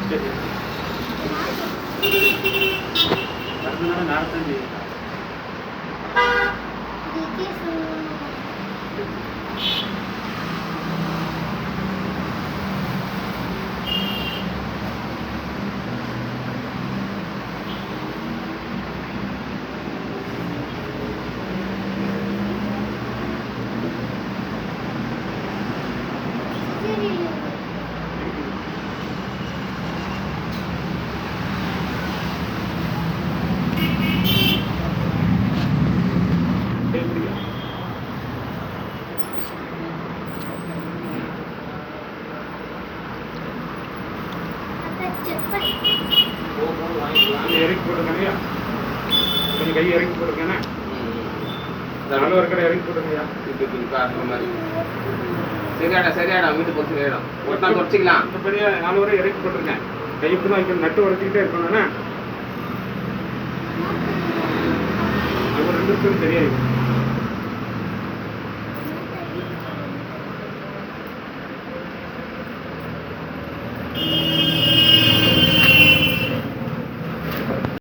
சரி நடந்ததுனால நடத்தான் செய்யுங்க. இறக்கி போட்டுருக்கேன் கொஞ்சம் கையை இறக்கி போட்டுருக்கேன்னா நல்ல ஒரு கடை இறக்கி போட்டுருக்கையா இப்படி காட்டுற மாதிரி சரியாடா சரியாடா வீட்டு போய் சரியாயிடும் ஒட்டா குறைச்சிக்கலாம் மற்றபடியே 4 வரை இறக்கி போட்டிருக்கேன் கை இப்படி தான் வைக்கணும் நட்டு உடச்சிக்கிட்டே இருக்கணும்னா அது 2 நிமிஷம் சரியாயிடும்